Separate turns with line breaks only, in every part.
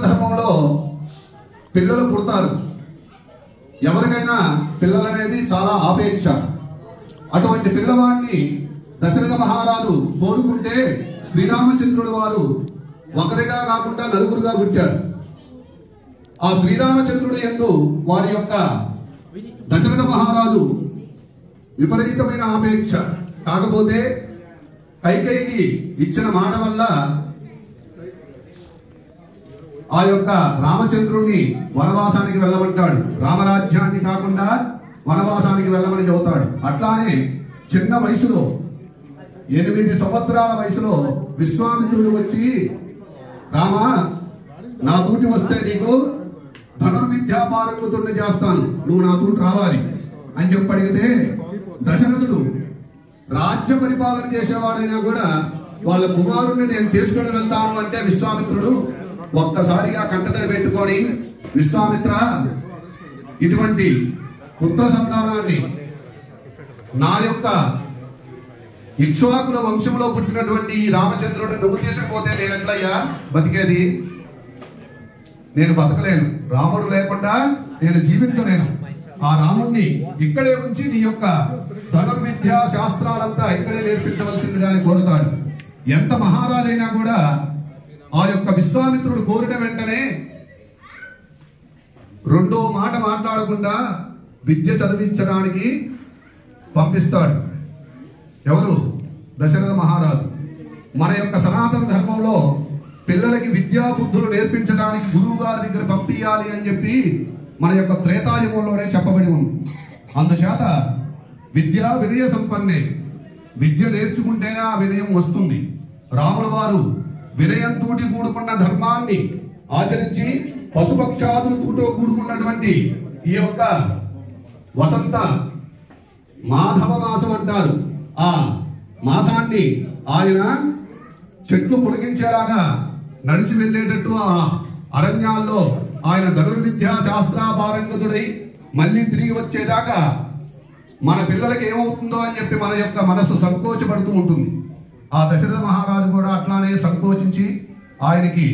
ధర్మంలో పిల్లలు పుడతారు. ఎవరికైనా పిల్లలనేది చాలా ఆపేక్ష. అటువంటి పిల్లవాడిని దశరథ మహారాజు కోరుకుంటే శ్రీరామచంద్రుడు వారు ఒకరిగా కాకుండా నలుగురుగా పుట్టారు. ఆ శ్రీరామచంద్రుడు యందు వారి యొక్క దశరథ మహారాజు విపరీతమైన ఆపేక్ష. కాకపోతే కైకేయికి ఇచ్చిన మాట వల్ల ఆ యొక్క రామచంద్రుణ్ణి వనవాసానికి వెళ్ళమంటాడు. రామరాజ్యాన్ని కాకుండా వనవాసానికి వెళ్ళమని చెబుతాడు. అట్లానే చిన్న వయసులో 8 సంవత్సరాల వయసులో విశ్వామిత్రుడు వచ్చి, రామా, నా తోటి వస్తే నీకు ధనుర్విద్యా పారంగతుడిని చేస్తాను, నువ్వు నా తోటి రావాలి అని చెప్పి అడిగితే, దశరథుడు రాజ్య పరిపాలన చేసేవాడైనా కూడా వాళ్ళ కుమారుణ్ణి నేను తీసుకుని వెళ్తాను అంటే విశ్వామిత్రుడు ఒక్కసారిగా కంటతడి పెట్టుకొని, విశ్వామిత్ర, ఇటువంటి పుత్ర సంతానాన్ని నా యొక్క ఇక్ష్వాకుల వంశంలో పుట్టినటువంటి ఈ రామచంద్రుడు నువ్వు తీసుకుపోతే నేను ఎట్లయ్యా బతికేది? నేను బతకలేను, రాముడు లేకుండా నేను జీవించలేను. ఆ రాముణ్ణి ఇక్కడే ఉంచి నీ యొక్క ధనుర్విద్యా శాస్త్రాలంతా ఇక్కడే నేర్పించవలసిందిగాని కోరుతాడు. ఎంత మహారాజైనా కూడా ఆ యొక్క విశ్వామిత్రుడు కోరిన వెంటనే రెండో మాట మాట్లాడకుండా విద్య చదివించడానికి పంపిస్తాడు. ఎవరు? దశరథ మహారాజు. మన యొక్క సనాతన ధర్మంలో పిల్లలకి విద్యా బుద్ధులు నేర్పించడానికి గురువు గారి దగ్గర పంపించాలి అని చెప్పి మన యొక్క త్రేతాయుగంలోనే చెప్పబడి ఉంది. అందుచేత విద్యా వినయ సంపన్నే, విద్య నేర్చుకుంటేనే ఆ వినయం వస్తుంది. రాముల వారు వినయంతో కూడుకున్న ధర్మాన్ని ఆచరించి పశుపక్షాదులతో కూడుకున్నటువంటి ఈ యొక్క వసంత మాధవ మాసం అంటారు. ఆ మాసాన్ని ఆయన చెట్లు పొడిగించేలాగా నడిచి వెళ్ళేటట్టు ఆ అరణ్యాల్లో ఆయన ధనుర్విద్యా శాస్త్ర పారంగతుడై మళ్ళీ తిరిగి వచ్చేదాకా మన పిల్లలకి ఏమవుతుందో అని చెప్పి మన యొక్క మనసు సంకోచపడుతూ ఉంటుంది. ఆ దశరథ మహారాజు కూడా అట్లానే సంకోచించి ఆయనకి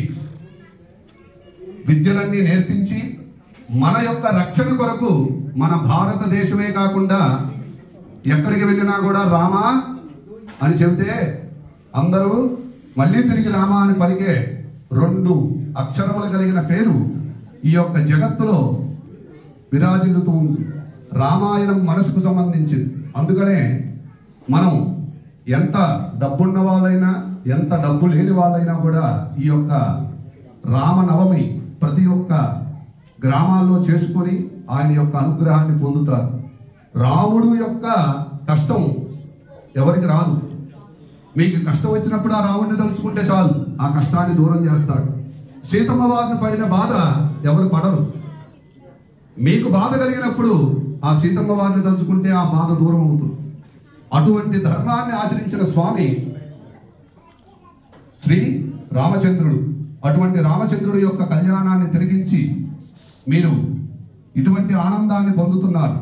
విద్యలన్నీ నేర్పించి మన యొక్క రక్షణ కొరకు మన భారతదేశమే కాకుండా ఎక్కడికి వెళ్ళినా కూడా రామా అని చెబితే అందరూ మళ్ళీ తిరిగి రామా అని పలికే 2 అక్షరములు కలిగిన పేరు ఈ యొక్క జగత్తులో విరాజిల్లుతూ ఉంది. రామాయణం మనసుకు సంబంధించింది. అందుకనే మనం ఎంత డబ్బున్న వాళ్ళైనా ఎంత డబ్బు లేని వాళ్ళైనా కూడా ఈ యొక్క రామనవమి ప్రతి ఒక్క గ్రామాల్లో చేసుకొని ఆయన యొక్క అనుగ్రహాన్ని పొందుతారు. రాముడు యొక్క కష్టం ఎవరికి రాదు. మీకు కష్టం వచ్చినప్పుడు ఆ రాముడిని తలుచుకుంటే చాలు, ఆ కష్టాన్ని దూరం చేస్తాడు. సీతమ్మ వారిని పడిన బాధ ఎవరు పడరు. మీకు బాధ కలిగినప్పుడు ఆ సీతమ్మ వారిని తలుచుకుంటే ఆ బాధ దూరం అవుతుంది. అటువంటి ధర్మాన్ని ఆచరించిన స్వామి శ్రీ రామచంద్రుడు. అటువంటి రామచంద్రుడి యొక్క కళ్యాణాన్ని తిరిగించి మీరు ఇటువంటి ఆనందాన్ని పొందుతున్నారు.